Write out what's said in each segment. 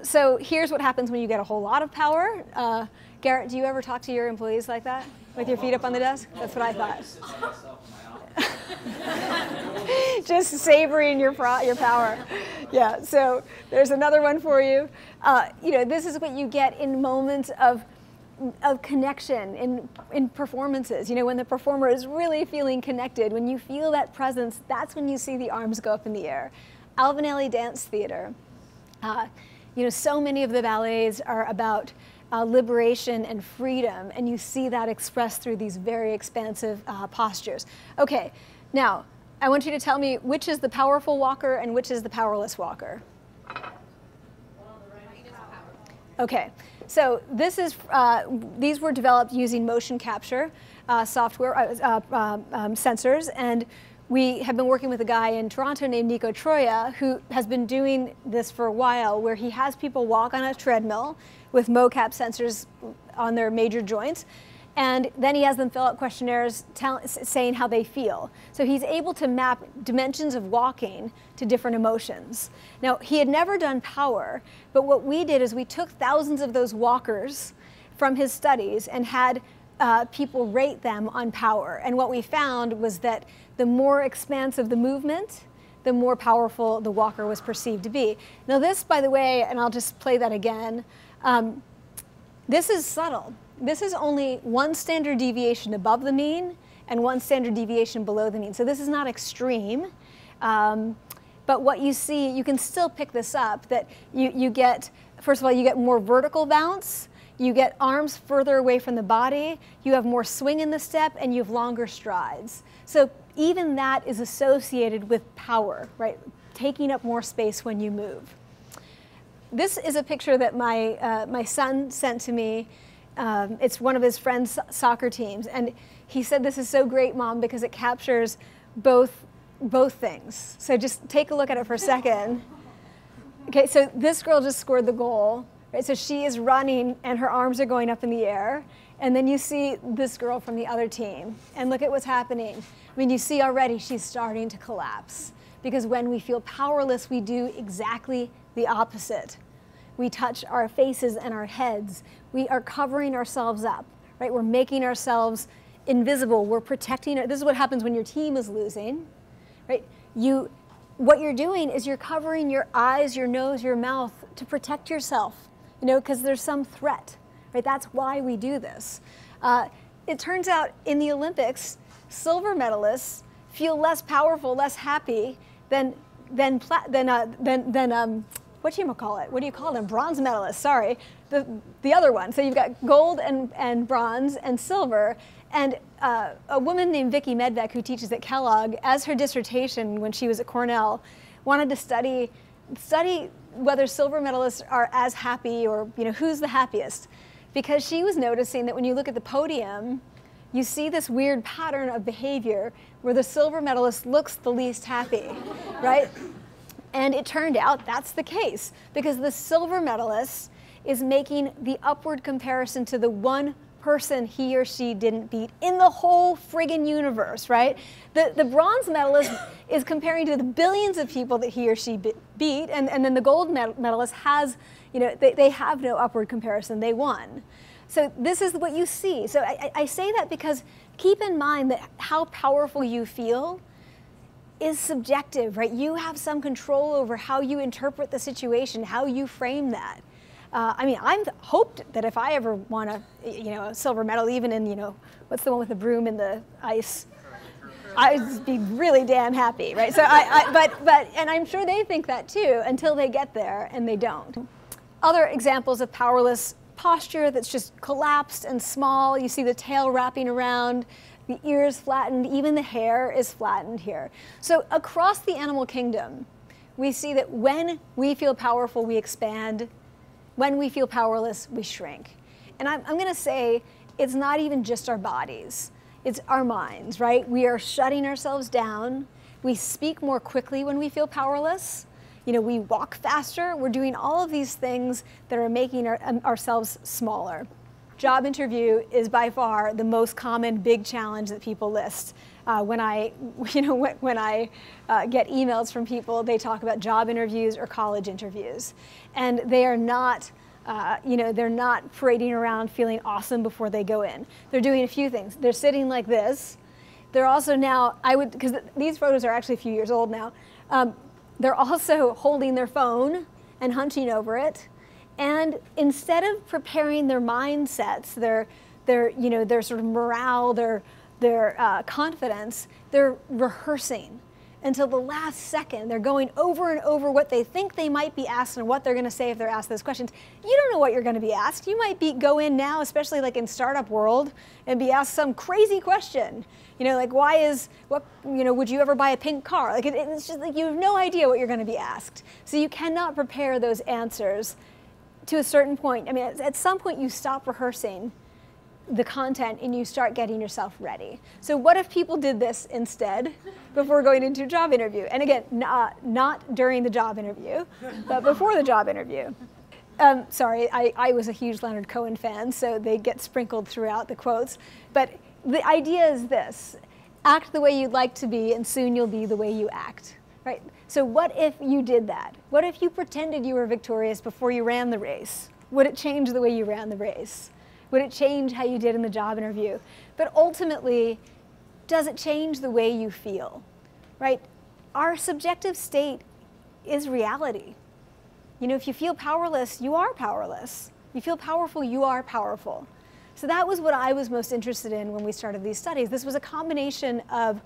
So here's what happens when you get a whole lot of power. Garrett, do you ever talk to your employees like that? With your feet up on the desk? That's what I thought. Just savoring your power. Yeah, so there's another one for you. This is what you get in moments of connection in performances. When the performer is really feeling connected, when you feel that presence, that's when you see the arms go up in the air. Alvin Dance Theater. So many of the ballets are about liberation and freedom, and you see that expressed through these very expansive postures. Okay, now I want you to tell me which is the powerful walker and which is the powerless walker. Okay, so these were developed using motion capture software, sensors, and we have been working with a guy in Toronto named Nico Troya who has been doing this for a while, where he has people walk on a treadmill with mocap sensors on their major joints, and then he has them fill out questionnaires saying how they feel. So he's able to map dimensions of walking to different emotions. Now, he had never done power, but what we did is we took thousands of those walkers from his studies and had people rate them on power. And what we found was that the more expansive the movement, the more powerful the walker was perceived to be. Now this, by the way, and I'll just play that again, this is subtle. This is only one standard deviation above the mean and one standard deviation below the mean. So this is not extreme. But what you see, you can still pick this up, that you get, first of all, you get more vertical bounce, you get arms further away from the body, you have more swing in the step, and you have longer strides. So even that is associated with power, right? Taking up more space when you move. This is a picture that my son sent to me. It's one of his friend's soccer teams, and he said, "This is so great, Mom, because it captures both things." So just take a look at it for a second. Okay, so this girl just scored the goal, right? So she is running, and her arms are going up in the air, and then you see this girl from the other team, and look at what's happening. I mean, you see already she's starting to collapse, because when we feel powerless, we do exactly the opposite. We touch our faces and our heads. We are covering ourselves up, right? We're making ourselves invisible. We're protecting. This is what happens when your team is losing, right? What you're doing is you're covering your eyes, your nose, your mouth to protect yourself, because there's some threat, right? That's why we do this. It turns out in the Olympics, silver medalists feel less powerful, less happy than what do you call it? What do you call them? Bronze medalists, sorry. The other one. So you've got gold and bronze and silver. And a woman named Vicki Medvec, who teaches at Kellogg, as her dissertation when she was at Cornell, wanted to study whether silver medalists are as happy, or who's the happiest. Because she was noticing that when you look at the podium, you see this weird pattern of behavior where the silver medalist looks the least happy, right? And it turned out that's the case, because the silver medalist is making the upward comparison to the one person he or she didn't beat in the whole friggin' universe, right? The bronze medalist is comparing to the billions of people that he or she beat, and then the gold medalist has, they have no upward comparison, they won. So this is what you see. So I say that because keep in mind that how powerful you feel is subjective, right? You have some control over how you interpret the situation, how you frame that. I mean, I've hoped that if I ever won a silver medal, even in, what's the one with the broom in the ice? I'd be really damn happy, right? So and I'm sure they think that too, until they get there, and they don't. Other examples of powerless posture that's just collapsed and small. You see the tail wrapping around, the ears flattened, even the hair is flattened here. So across the animal kingdom, we see that when we feel powerful, we expand. When we feel powerless, we shrink. And I'm going to say it's not even just our bodies. It's our minds, right? We are shutting ourselves down. We speak more quickly when we feel powerless. We walk faster. We're doing all of these things that are making ourselves smaller. job interview is by far the most common big challenge that people list. When I get emails from people, they talk about job interviews or college interviews, and they are not, they're not parading around feeling awesome before they go in. They're doing a few things. They're sitting like this. They're also now, because these photos are actually a few years old now. They're also holding their phone and hunching over it. And instead of preparing their mindsets, their sort of morale, their confidence, they're rehearsing until the last second. They're going over and over what they think they might be asked and what they're going to say if they're asked those questions. You don't know what you're going to be asked. You might go in now, especially like in startup world, and be asked some crazy question. Like would you ever buy a pink car? Like it's just like you have no idea what you're going to be asked. So you cannot prepare those answers to a certain point. I mean, at some point you stop rehearsing the content and you start getting yourself ready. So what if people did this instead before going into a job interview? And again, not during the job interview, but before the job interview. Sorry, I was a huge Leonard Cohen fan, so they get sprinkled throughout the quotes. But the idea is this: act the way you'd like to be, and soon you'll be the way you act. Right? So what if you did that? What if you pretended you were victorious before you ran the race? Would it change the way you ran the race? Would it change how you did in the job interview? But ultimately, does it change the way you feel? Right? Our subjective state is reality. If you feel powerless, you are powerless. You feel powerful, you are powerful. So that was what I was most interested in when we started these studies. This was a combination of,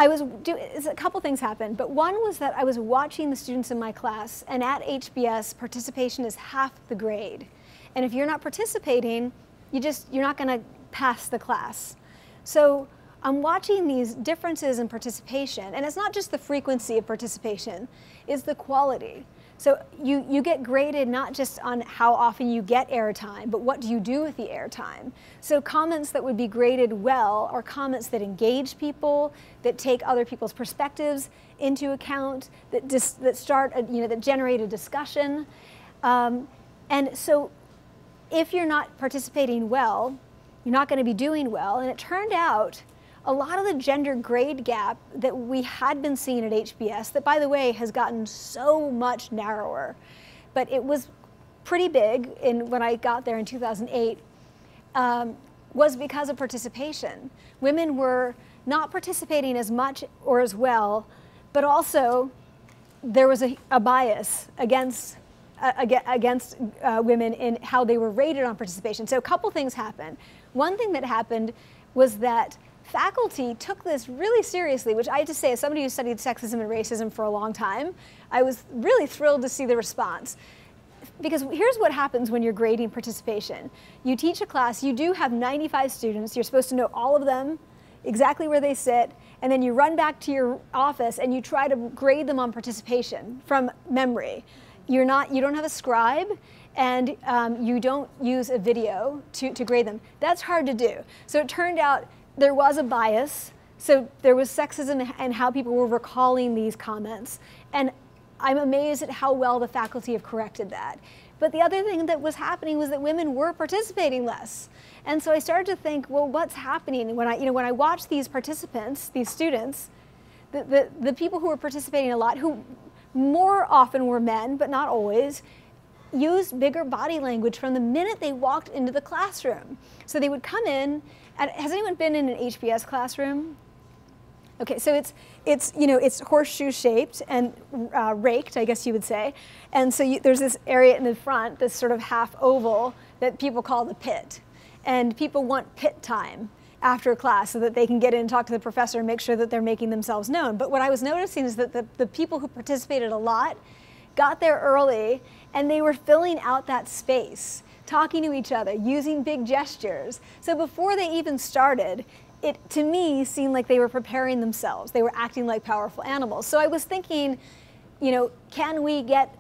a couple things happened, but one was that I was watching the students in my class, and at HBS, participation is half the grade. And if you're not participating, you're not going to pass the class. So I'm watching these differences in participation, and it's not just the frequency of participation, it's the quality. So you get graded not just on how often you get airtime, but what do you do with the airtime. So comments that would be graded well are comments that engage people, that take other people's perspectives into account, that generate a discussion. And so if you're not participating well, you're not going to be doing well. And it turned out a lot of the gender grade gap that we had been seeing at HBS, that by the way has gotten so much narrower, but it was pretty big when I got there in 2008, was because of participation. Women were not participating as much or as well, but also there was a bias against women in how they were rated on participation. So a couple things happened. One thing that happened was that faculty took this really seriously, which I have to say, as somebody who studied sexism and racism for a long time, I was really thrilled to see the response. Because here's what happens when you're grading participation. You teach a class, you do have 95 students, you're supposed to know all of them, exactly where they sit, and then you run back to your office and you try to grade them on participation from memory. You don't have a scribe, and you don't use a video to grade them. That's hard to do. So it turned out there was a bias. So there was sexism and how people were recalling these comments. And I'm amazed at how well the faculty have corrected that. But the other thing that was happening was that women were participating less. And so I started to think, well, what's happening? When I watch these participants, these students, the people who were participating a lot, who more often were men, but not always, used bigger body language from the minute they walked into the classroom. So they would come in, and has anyone been in an HBS classroom? Okay, so it's horseshoe shaped and raked, I guess you would say. And so there's this area in the front, this sort of half oval that people call the pit. And people want pit time after class so that they can get in and talk to the professor and make sure that they're making themselves known. But what I was noticing is that the people who participated a lot got there early, and they were filling out that space, talking to each other, using big gestures. So before they even started, it, to me, seemed like they were preparing themselves. They were acting like powerful animals. So I was thinking, can we get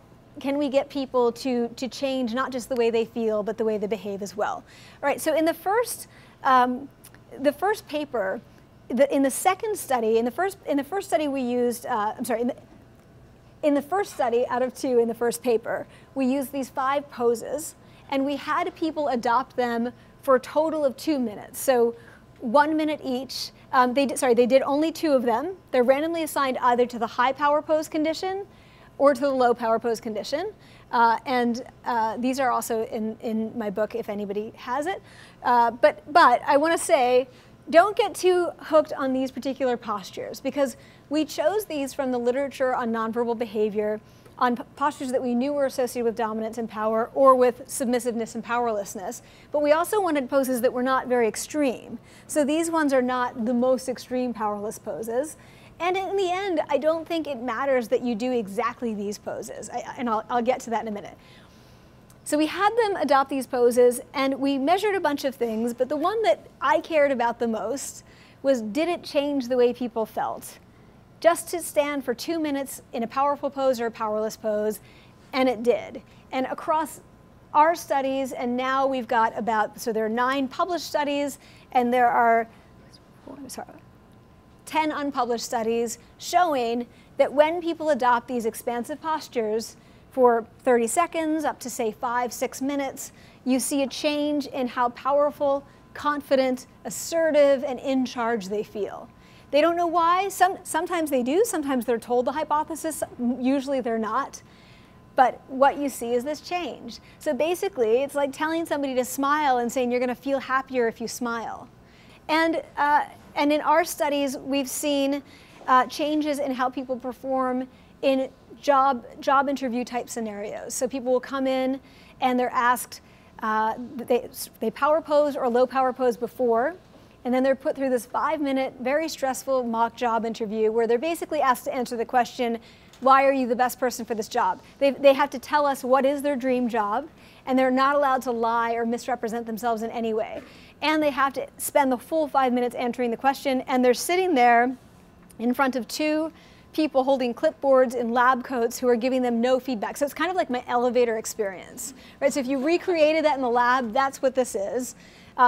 people to change not just the way they feel, but the way they behave as well? All right, so in the first paper, in the second study, in the first study we used, in the first study out of 2 in the first paper, we used these 5 poses, and we had people adopt them for a total of 2 minutes. So 1 minute each. They did only 2 of them. They're randomly assigned either to the high power pose condition or to the low power pose condition. These are also in my book if anybody has it. But I want to say, don't get too hooked on these particular postures, because we chose these from the literature on nonverbal behavior, on postures that we knew were associated with dominance and power or with submissiveness and powerlessness. But we also wanted poses that were not very extreme. So these ones are not the most extreme powerless poses. And in the end, I don't think it matters that you do exactly these poses. I'll get to that in a minute. So we had them adopt these poses, and we measured a bunch of things, but the one that I cared about the most was, did it change the way people felt? Just to stand for 2 minutes in a powerful pose or a powerless pose, and it did. And across our studies, and now we've got so there are 9 published studies, and there are 10 unpublished studies showing that when people adopt these expansive postures for 30 seconds up to say 5-6 minutes, you see a change in how powerful, confident, assertive, and in charge they feel. They don't know why. Sometimes they do. Sometimes they're told the hypothesis. Usually they're not. But what you see is this change. So basically, it's like telling somebody to smile and saying you're going to feel happier if you smile. And in our studies, we've seen changes in how people perform in job interview type scenarios. So people will come in and they're asked, they power pose or low power pose before, and then they're put through this 5-minute, very stressful mock job interview where they're basically asked to answer the question, why are you the best person for this job? They have to tell us what is their dream job, and they're not allowed to lie or misrepresent themselves in any way. And they have to spend the full 5 minutes answering the question, and they're sitting there in front of 2 people holding clipboards in lab coats who are giving them no feedback. So it's kind of like my elevator experience, right? So if you recreated that in the lab, that's what this is,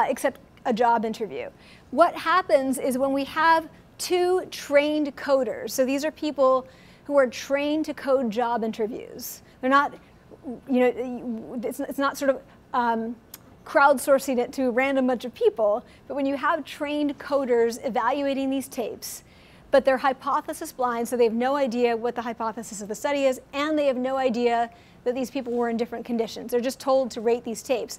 except a job interview. What happens is when we have 2 trained coders, so these are people who are trained to code job interviews. They're not, it's not sort of crowdsourcing it to a random bunch of people, but when you have trained coders evaluating these tapes, but they're hypothesis blind, so they have no idea what the hypothesis of the study is, and they have no idea that these people were in different conditions. They're just told to rate these tapes.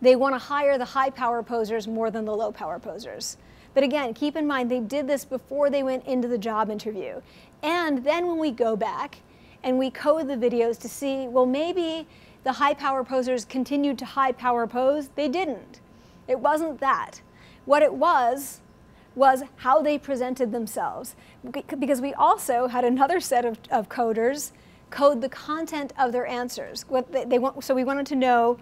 They want to hire the high power posers more than the low power posers. But again, keep in mind, they did this before they went into the job interview. And then when we go back and we code the videos to see, well, maybe the high power posers continued to high power pose, they didn't. It wasn't that. What it was how they presented themselves. Because we also had another set of coders code the content of their answers. So we wanted to know,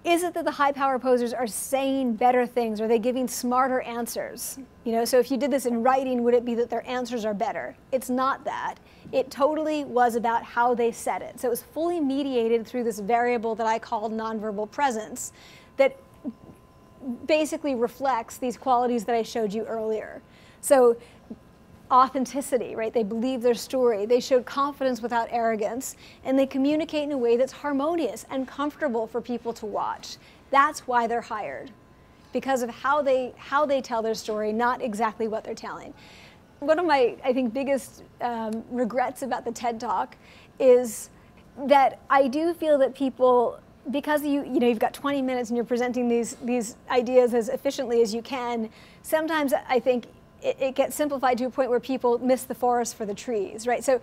is it that the high power posers are saying better things? Are they giving smarter answers? So if you did this in writing, would it be that their answers are better? It's not that. It totally was about how they said it. So it was fully mediated through this variable that I called nonverbal presence that basically reflects these qualities that I showed you earlier. So authenticity, right? They believe their story. They showed confidence without arrogance, and they communicate in a way that's harmonious and comfortable for people to watch. That's why they're hired, because of how they tell their story, not exactly what they're telling. One of my, I think, biggest regrets about the TED Talk is that I do feel that people, because you've got 20 minutes and you're presenting these ideas as efficiently as you can, sometimes I think it gets simplified to a point where people miss the forest for the trees, right? So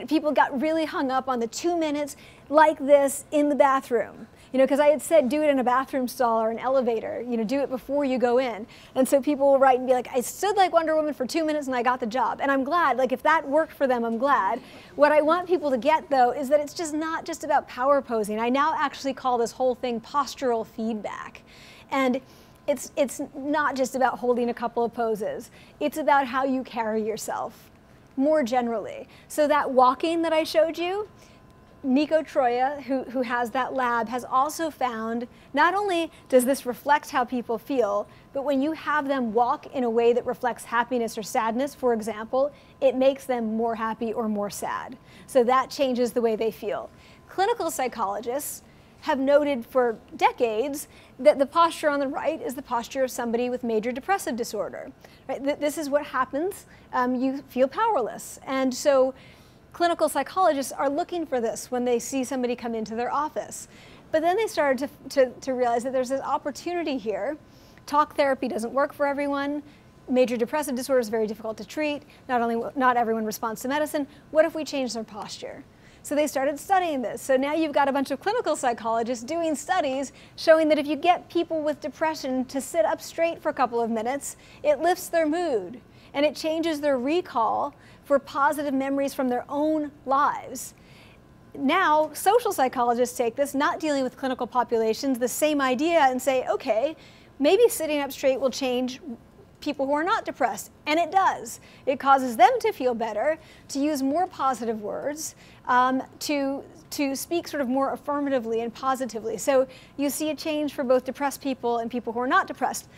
people got really hung up on the 2 minutes like this in the bathroom, because I had said do it in a bathroom stall or an elevator, do it before you go in. And so people will write and be like, I stood like Wonder Woman for 2 minutes and I got the job. And I'm glad, like if that worked for them, I'm glad. What I want people to get though is that it's just not just about power posing. I now actually call this whole thing postural feedback. And it's not just about holding a couple of poses. It's about how you carry yourself more generally. So that walking that I showed you, Nico Troya, who has that lab, has also found not only does this reflect how people feel, but when you have them walk in a way that reflects happiness or sadness, for example, it makes them more happy or more sad. So that changes the way they feel. Clinical psychologists have noted for decades that the posture on the right is the posture of somebody with major depressive disorder. Right? This is what happens. You feel powerless. And so clinical psychologists are looking for this when they see somebody come into their office. But then they started to realize that there's this opportunity here. Talk therapy doesn't work for everyone. Major depressive disorder is very difficult to treat. Not everyone responds to medicine. What if we change their posture? So they started studying this. So now you've got a bunch of clinical psychologists doing studies showing that if you get people with depression to sit up straight for a couple of minutes, it lifts their mood and it changes their recall for positive memories from their own lives. Now, social psychologists take this, not dealing with clinical populations, the same idea, and say, okay, maybe sitting up straight will change people who are not depressed, and it does. It causes them to feel better, to use more positive words, to speak sort of more affirmatively and positively. So you see a change for both depressed people and people who are not depressed.